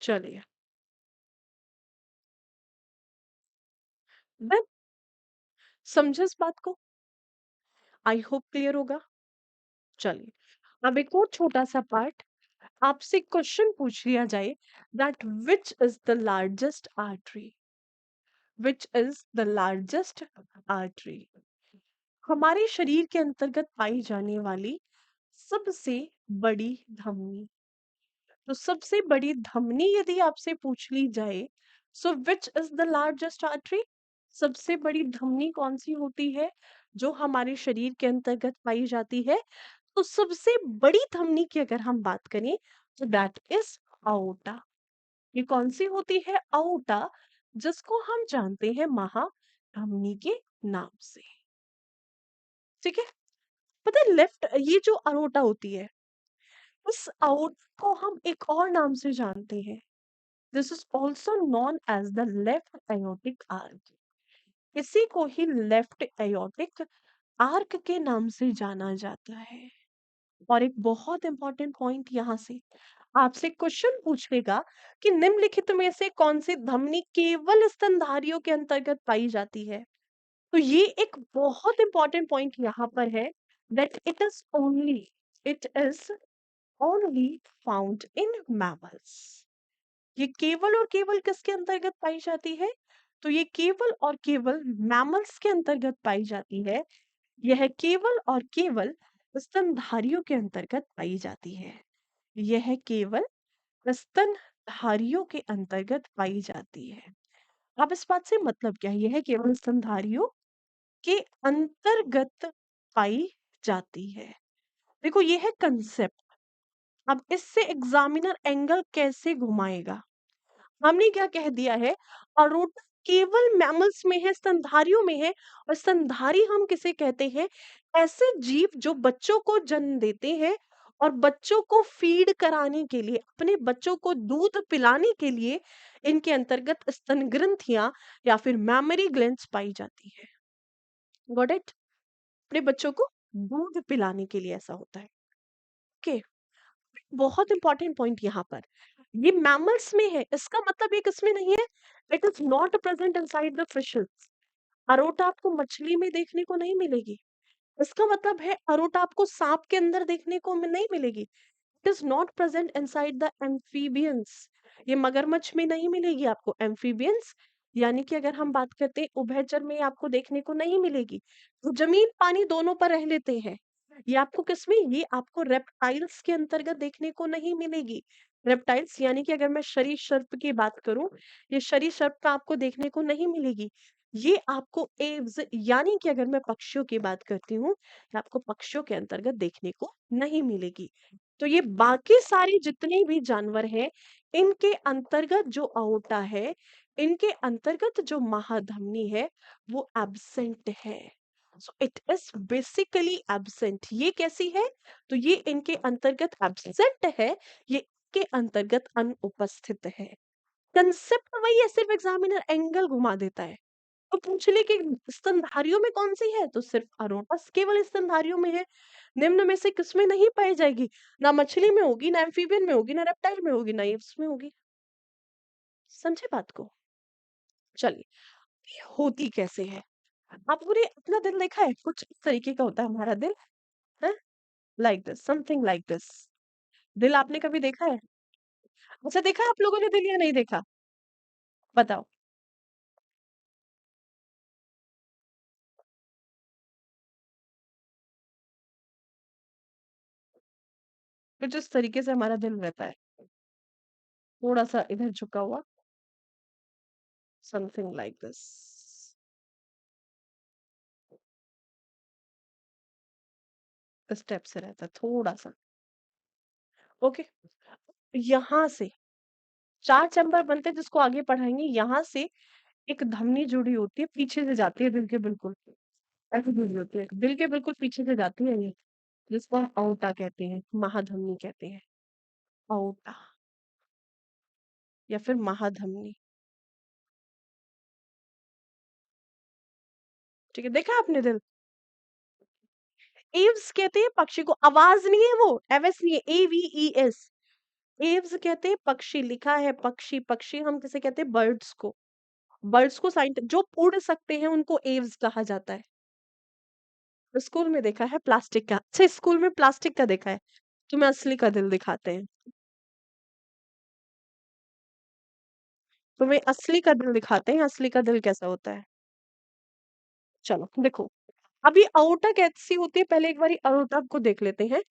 चलिए, मैं समझे इस बात को? आई होप क्लियर होगा। चलिए, अब एक और छोटा सा पार्ट, आपसे क्वेश्चन पूछ लिया जाए that which is the largest artery? Which is the largest artery? हमारे शरीर के अंतर्गत पाई जाने वाली सबसे बड़ी धमनी। तो सबसे बड़ी धमनी यदि आपसे पूछ ली जाए, so which is the largest artery? सबसे बड़ी धमनी कौन सी होती है जो हमारे शरीर के अंतर्गत पाई जाती है? तो सबसे बड़ी धमनी की अगर हम बात करें तो दैट इज aorta। ये कौन सी होती है? aorta, जिसको हम जानते हैं महाधमनी के नाम से। ठीक है, पता है लेफ्ट ये जो aorta होती है, उस aorta को हम एक और नाम से जानते हैं। This is also known as the left aortic arc। इसी को ही लेफ्ट aortic आर्क के नाम से जाना जाता है। और एक बहुत इंपॉर्टेंट पॉइंट यहाँ से आपसे क्वेश्चन पूछेगा कि निम्नलिखित में से कौन सी धमनी केवल स्तनधारियों के अंतर्गत पाई जाती है? तो ये एक बहुत इंपॉर्टेंट पॉइंट यहाँ पर है that it is only found in mammals. ये केवल और केवल किसके अंतर्गत पाई जाती है? तो ये केवल और केवल मैमल्स के अंतर्गत पाई जाती है। यह केवल और केवल स्तनधारियों के अंतर्गत पाई जाती है। यह केवल स्तनधारियों के अंतर्गत पाई जाती है। अब इस बात से मतलब क्या है? यह केवल स्तनधारियों के अंतर्गत पाई जाती है। देखो ये है कंसेप्ट। अब इससे एग्जामिनर एंगल कैसे घुमाएगा? हमने क्या कह दिया है? अरोटा केवल मैमल्स में है, स्तनधारियों में है। और स्तनधारी हम किसे कहते हैं? ऐसे जीव जो बच्चों को जन्म देते हैं और बच्चों को फीड कराने के लिए, अपने बच्चों को दूध पिलाने के लिए इनके अंतर्गत स्तन ग्रंथियां या फिर मैमरी ग्लैंड्स पाई जाती है। Got it? अपने बच्चों को दूध पिलाने के लिए ऐसा होता है। ओके, बहुत इंपॉर्टेंट पॉइंट यहाँ पर, ये मैमल्स में है, इसका मतलब ये किसमें नहीं है? It is not present inside the fishes. Aorta आपको मछली में देखने को नहीं मिलेगी। इसका मतलब है अरोटा आपको सांप के अंदर देखने को नहीं मिलेगी। It is not present inside the amphibians. ये मगरमच्छ में नहीं मिलेगी आपको। एम्फीबियंस यानी कि अगर हम बात करते हैं उभयचर में आपको देखने को नहीं मिलेगी। तो जमीन पानी दोनों पर रह लेते हैं। ये आपको किसमें? ये आपको रेप्टाइल्स के अंतर्गत देखने को नहीं मिलेगी। रेप्टाइल्स यानी कि अगर मैं सरीसृप की बात करूं, ये सरीसृप का आपको देखने को नहीं मिलेगी। ये आपको एव्स यानी कि अगर मैं पक्षियों की बात करती हूँ, ये आपको पक्षियों के अंतर्गत देखने को नहीं मिलेगी। तो ये बाकी सारे जितने भी जानवर हैं, इनके अंतर्गत जो अओटा है, इनके अंतर्गत जो महाधमनी है, वो एब्सेंट है। So it is basically absent. ये कैसी है? तो ये इनके अंतर्गत एब्सेंट है, ये के अंतर्गत अनुपस्थित है। कंसेप्ट वही है, सिर्फ एग्जामिनर एंगल घुमा देता है। तो पूछ ले कि स्तनधारियों में कौन सी है, तो सिर्फ अरोटा केवल स्तनधारियों में है। निम्न में से किसमें नहीं पाई जाएगी? ना मछली में होगी, ना एम्फीबियन में होगी, ना रेप्टाइल में होगी, ना एव्स में होगी। समझे बात को? चलिए, ये होती कैसे है? आपने अपना दिल देखा है? कुछ इस तरीके का होता है हमारा दिल, है like this, something like this. दिल आपने कभी देखा है? अच्छा, देखा है आप लोगों ने दिल या नहीं देखा? बताओ। कुछ इस तरीके से हमारा दिल रहता है, थोड़ा सा इधर झुका हुआ, समथिंग लाइक दिस। इस टाइप से रहता है थोड़ा सा। ओके, यहाँ से 4 चैम्बर बनते हैं जिसको आगे पढ़ाएंगे। यहाँ से एक धमनी जुड़ी होती है, पीछे से जाती है दिल के बिल्कुल, ऐसे जुड़ी होती है, दिल के बिल्कुल पीछे से जाती है ये, जिसको हम अओटा कहते हैं, महाधमनी कहते हैं। अओटा या फिर महाधमनी। ठीक है, देखा आपने दिल? एव्स कहते हैं पक्षी को, आवाज नहीं है वो, एवस नहीं है, AVES। एव्स कहते हैं पक्षी, लिखा है पक्षी। पक्षी हम किसे कहते हैं? बर्ड्स को। बर्ड्स को साइंट जो उड़ सकते हैं उनको एव्स कहा जाता है। स्कूल में देखा है प्लास्टिक का? अच्छा, स्कूल में प्लास्टिक का देखा है, तुम्हें असली का दिल दिखाते हैं। तुम्हें असली का दिल दिखाते हैं, असली का दिल कैसा होता है। चलो देखो, अभी अओर्टा कैसी होती है, पहले एक बारी अओर्टा को देख लेते हैं।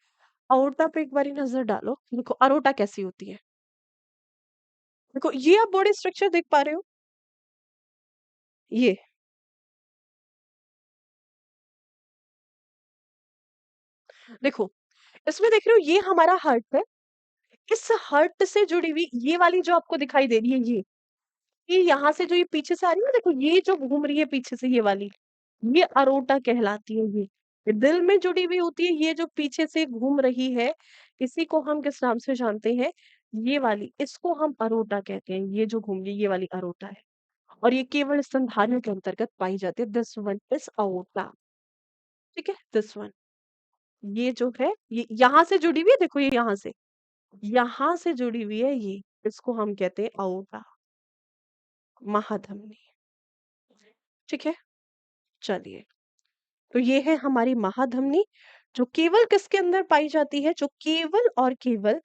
अओर्टा पे एक बारी नजर डालो, देखो अरोटा कैसी होती है। देखो ये आप बॉडी स्ट्रक्चर देख पा रहे हो, ये देखो, इसमें देख रहे हो ये हमारा हार्ट है। इस हार्ट से जुड़ी हुई ये वाली जो आपको दिखाई दे रही है, ये यहाँ से जो ये पीछे से आ रही है ना, देखो ये जो घूम रही है पीछे से ये वाली, ये अरोटा कहलाती है। ये दिल में जुड़ी हुई होती है, ये जो पीछे से घूम रही है, इसी को हम किस नाम से जानते हैं, ये वाली, इसको हम अरोटा कहते हैं। ये जो घूम रही है ये वाली अरोटा है, और ये केवल स्तनधारियों के अंतर्गत पाई जाती है। दिस वन इज अओर्टा, ठीक है, दिस वन। ये जो है ये यहाँ से जुड़ी हुई है, देखो ये यहाँ से जुड़ी हुई है, ये इसको हम कहते हैं अओर्टा, महाधमनी, ठीक है। चलिए, तो ये है हमारी महाधमनी, जो केवल किसके अंदर पाई जाती है, जो केवल और केवल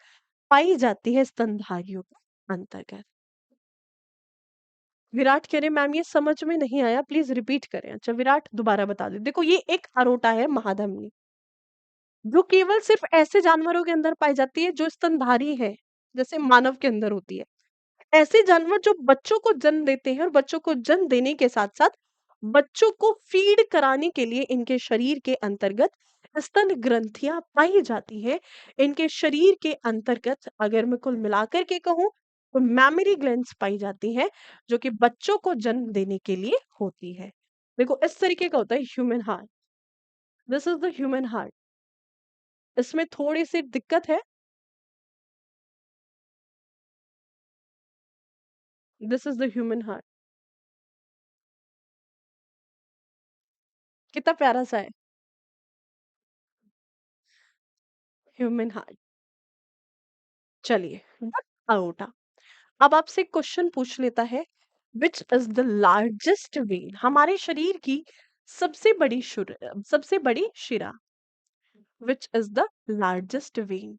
पाई जाती है स्तनधारियों के अंतर्गत। विराट कह रहे मैम ये समझ में नहीं आया, प्लीज रिपीट करें। अच्छा विराट दोबारा बता दे। देखो ये एक अरोटा है महाधमनी, जो केवल सिर्फ ऐसे जानवरों के अंदर पाई जाती है जो स्तनधारी है, जैसे मानव के अंदर होती है। ऐसे जानवर जो बच्चों को जन्म देते हैं, और बच्चों को जन्म देने के साथ साथ बच्चों को फीड कराने के लिए इनके शरीर के अंतर्गत स्तन ग्रंथियां पाई जाती है। इनके शरीर के अंतर्गत अगर मैं कुल मिलाकर के कहूं तो मैमरी ग्लैंड्स पाई जाती हैं, जो कि बच्चों को जन्म देने के लिए होती है। देखो इस तरीके का होता है human heart. This is the human heart. इसमें थोड़ी सी दिक्कत है। This is the human heart. कितना प्यारा सा है ह्यूमन हार्ट। चलिए, अओर्टा। अब आपसे क्वेश्चन पूछ लेता है, विच इज द लार्जेस्ट वेन, हमारे शरीर की सबसे बड़ी शिरा। विच is the largest when.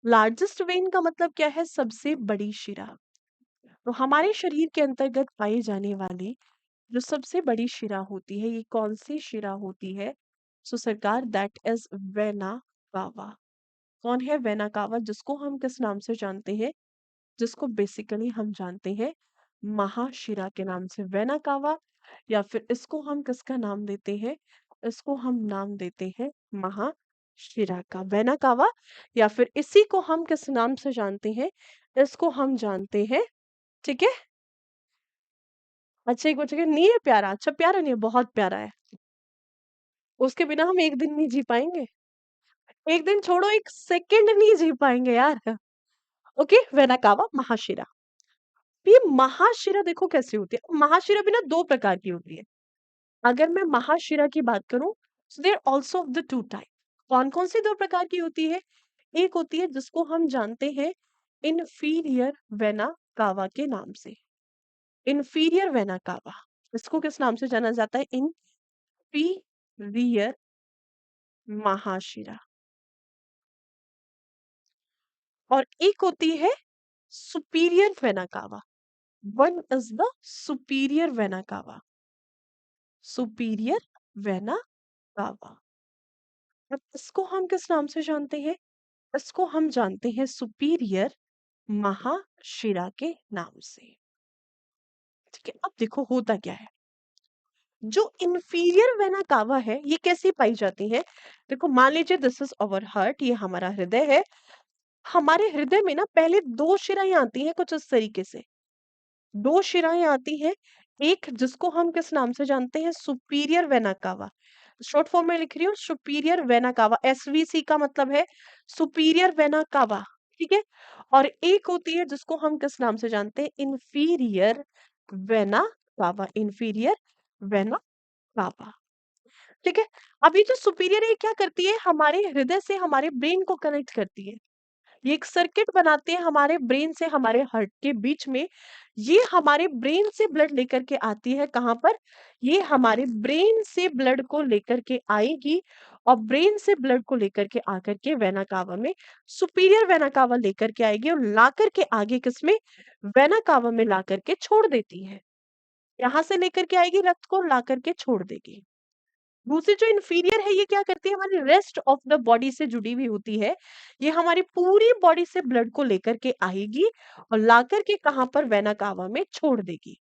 Largest when का मतलब क्या है, सबसे बड़ी शिरा। तो हमारे शरीर के अंतर्गत पाई जाने वाली जो सबसे बड़ी शिरा होती है, ये कौन सी शिरा होती है। सो सरकार, दैट इज वेना कावा। कौन है वेना कावा, जिसको हम किस नाम से जानते हैं, जिसको बेसिकली हम जानते हैं महाशिरा के नाम से, वेना कावा। या फिर इसको हम किसका नाम देते हैं, इसको हम नाम देते हैं महाशिरा का, वेना कावा। या फिर इसी को हम किस नाम से जानते हैं, इसको हम जानते हैं, ठीक है। अच्छा एक बच्चे नहीं है प्यारा, अच्छा प्यारा नहीं है, बहुत प्यारा है। उसके बिना हम एक दिन नहीं जी पाएंगे, एक दिन छोड़ो एक सेकंड नहीं जी पाएंगे यार। ओके, वेनाकावा महाशिरा। ये महाशिरा देखो कैसी होती है। महाशिरा भी ना दो प्रकार की होती है। अगर मैं महाशिरा की बात करूं, so there are also of the two type। कौन कौन सी दो प्रकार की होती है। एक होती है जिसको हम जानते हैं इन्फीरियर वेना कावा के नाम से। इन्फीरियर वेना कावा, इसको किस नाम से जाना जाता है, इन्फीरियर महाशिरा। और एक होती है superior vena cava. One is the superior vena cava, superior vena cava. अब इसको हम किस नाम से जानते हैं, इसको हम जानते हैं सुपीरियर महाशिरा के नाम से, ठीक है। अब देखो होता क्या है, जो इंफीरियर वेना कावा है ये कैसी पाई जाती है। देखो मान लीजिए दिस इज अवर हार्ट, ये हमारा हृदय है। हमारे हृदय में ना पहले दो शिराएं आती हैं कुछ इस तरीके से, दो शिराएं आती हैं। एक जिसको हम किस नाम से जानते हैं, superior vena cava. Short form में लिख रही हूँ, सुपीरियर वेना कावा, एसवीसी का मतलब है सुपीरियर वेना कावा, ठीक है। और एक होती है जिसको हम किस नाम से जानते हैं, inferior vena cava, inferior vena cava, ठीक है। अब ये जो सुपीरियर है क्या करती है, हमारे हृदय से हमारे ब्रेन को कनेक्ट करती है। ये एक सर्किट बनाते हैं हमारे ब्रेन से हमारे हार्ट के बीच में। ये हमारे ब्रेन से ब्लड लेकर के आती है कहाँ पर, ये हमारे ब्रेन से ब्लड को लेकर के आएगी, और ब्रेन से ब्लड को लेकर के आकर के वेना कावा में, सुपीरियर वेना कावा लेकर के आएगी, और ला करके आगे किसमें, वेना कावा में ला करके छोड़ देती है। यहाँ से लेकर के आएगी रक्त को, ला करके छोड़ देगी। दूसरी जो इंफीरियर है ये क्या करती है, हमारी रेस्ट ऑफ द बॉडी से जुड़ी हुई होती है। ये हमारी पूरी बॉडी से ब्लड को लेकर के आएगी और ला करके कहाँ पर, वेना कावा में छोड़ देगी।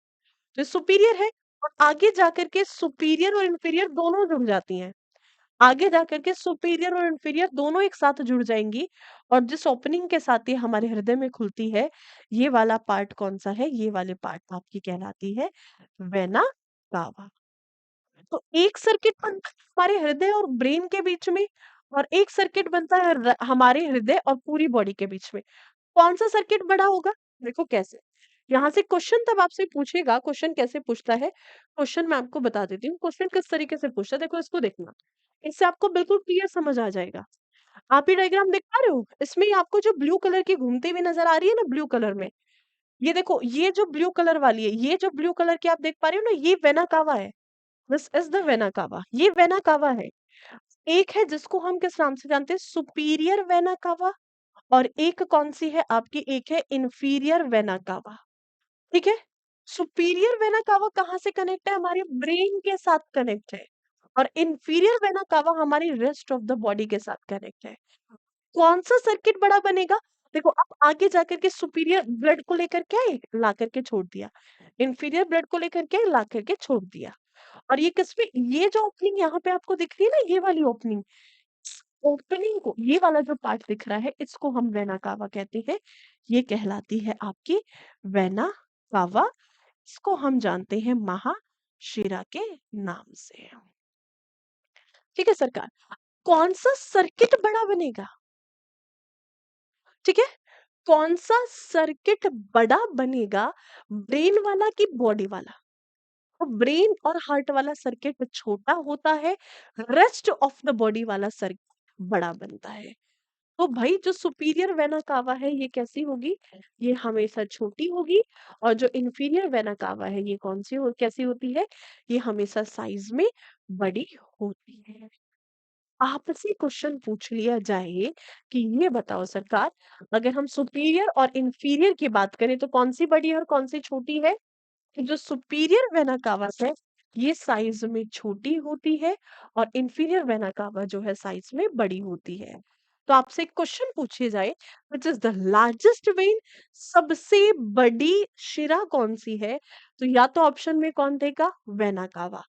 तो सुपीरियर है, और आगे जाकर के सुपीरियर और इंफीरियर दोनों जुड़ जाती हैं। आगे जाकर के सुपीरियर और इंफीरियर दोनों एक साथ जुड़ जाएंगी, और जिस ओपनिंग के साथ ये हमारे हृदय में खुलती है, ये वाला पार्ट कौन सा है, ये वाले पार्ट आपकी कहलाती है वेना कावा। तो एक सर्किट बनता है हमारे हृदय और ब्रेन के बीच में, और एक सर्किट बनता है हमारे हृदय और पूरी बॉडी के बीच में। कौन सा सर्किट बड़ा होगा, देखो कैसे। यहाँ से क्वेश्चन तब आपसे पूछेगा, क्वेश्चन कैसे पूछता है, क्वेश्चन मैं आपको बता देती हूँ क्वेश्चन किस तरीके से पूछता है, देखो इसको देखना। इससे आपको बिल्कुल क्लियर समझ आ जाएगा। आप ये डायग्राम देख पा रहे हो, इसमें ये आपको जो ब्लू कलर की घूमती हुई नजर आ रही है ना, ब्लू कलर में, ये देखो, ये जो ब्लू कलर वाली है, ये जो ब्लू कलर की आप देख पा रहे हो ना, ये वेना कावा है। This is the vena cava, ये वेना कावा है। एक है जिसको हम किस नाम से जानते हैं, सुपीरियर वेना कावा, और एक कौन सी है आपकी, एक है इंफीरियर वेना कावा। ठीक है। सुपीरियर वेना कावा कहाँ से कनेक्ट है, हमारे ब्रेन के साथ कनेक्ट है, और इंफीरियर वेना कावा हमारी रेस्ट ऑफ द बॉडी के साथ कनेक्ट है। कौन सा सर्किट बड़ा बनेगा, देखो अब आगे जाकर के सुपीरियर ब्लड को लेकर के आए, ला करके छोड़ दिया, इंफीरियर ब्लड को लेकर के ला करके छोड़ दिया। और ये किसमें, ये जो ओपनिंग यहाँ पे आपको दिख रही है ना, ये वाली ओपनिंग, ओपनिंग को, ये वाला जो पार्ट दिख रहा है, इसको हम वेना कावा कहते हैं। ये कहलाती है आपकी वेना कावा। इसको हम जानते हैं महाशिरा के नाम से। ठीक है सरकार। कौन सा सर्किट बड़ा बनेगा, ठीक है, कौन सा सर्किट बड़ा बनेगा, ब्रेन वाला कि बॉडी वाला। तो ब्रेन और हार्ट वाला सर्किट छोटा होता है, रेस्ट ऑफ द बॉडी वाला सर्किट बड़ा बनता है। तो भाई जो सुपीरियर वेना कावा है ये कैसी होगी, ये हमेशा छोटी होगी, और जो इंफीरियर वेना कावा है ये कौन सी कैसी होती है, ये हमेशा साइज में बड़ी होती है। आपसे क्वेश्चन पूछ लिया जाए कि ये बताओ सरकार, अगर हम सुपीरियर और इंफीरियर की बात करें तो कौन सी बड़ी है और कौन सी छोटी है। जो सुपीरियर वेना कावा है ये साइज में छोटी होती है, और इंफीरियर वेना कावा जो है साइज में बड़ी होती है। तो आपसे एक क्वेश्चन पूछे जाए, विच इज द लार्जेस्ट वेन, सबसे बड़ी शिरा कौन सी है, तो या तो ऑप्शन में कौन देगा, वेना कावा।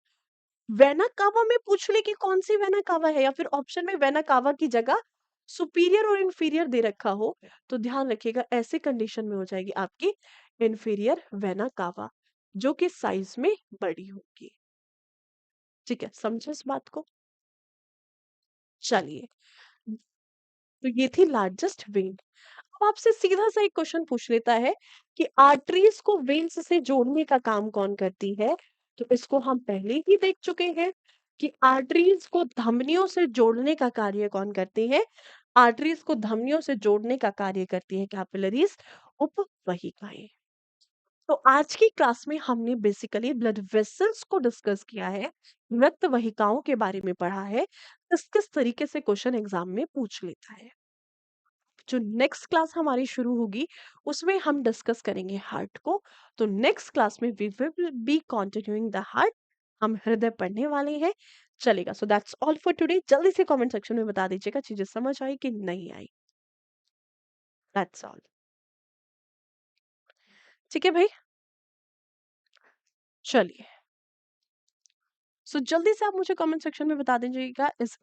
वेना कावा में पूछ ले कि कौन सी वेना कावा है, या फिर ऑप्शन में वेना कावा की जगह सुपीरियर और इंफीरियर दे रखा हो, तो ध्यान रखिएगा ऐसे कंडीशन में हो जाएगी आपकी इंफीरियर वेना कावा, जो कि साइज में बड़ी होगी। ठीक है, समझे इस बात को। चलिए, तो ये थी लार्जेस्ट वेन। अब आपसे सीधा सा एक क्वेश्चन पूछ लेता है कि आर्टरीज को वेन्स से जोड़ने का काम कौन करती है। तो इसको हम पहले ही देख चुके हैं कि आर्टरीज को धमनियों से जोड़ने का कार्य कौन करती है। आर्टरीज को धमनियों से जोड़ने का कार्य करती है कैपिलरीज, उपवहिकाएं। तो आज की क्लास में हमने बेसिकली ब्लड वेसल्स को डिस्कस किया है, रक्त वाहिकाओं के बारे में पढ़ा है, किस किस तरीके से क्वेश्चन एग्जाम में पूछ लेता है। जो नेक्स्ट क्लास हमारी शुरू होगी उसमें हम डिस्कस करेंगे हार्ट को। तो नेक्स्ट क्लास में we will be continuing the heart, हम हृदय पढ़ने वाले हैं। चलेगा, so that's all for today. जल्दी से कमेंट सेक्शन में बता दीजिएगा चीजें समझ आई कि नहीं आई। That's all. ठीक है भाई, चलिए। सो जल्दी से आप मुझे कमेंट सेक्शन में बता दीजिएगा इस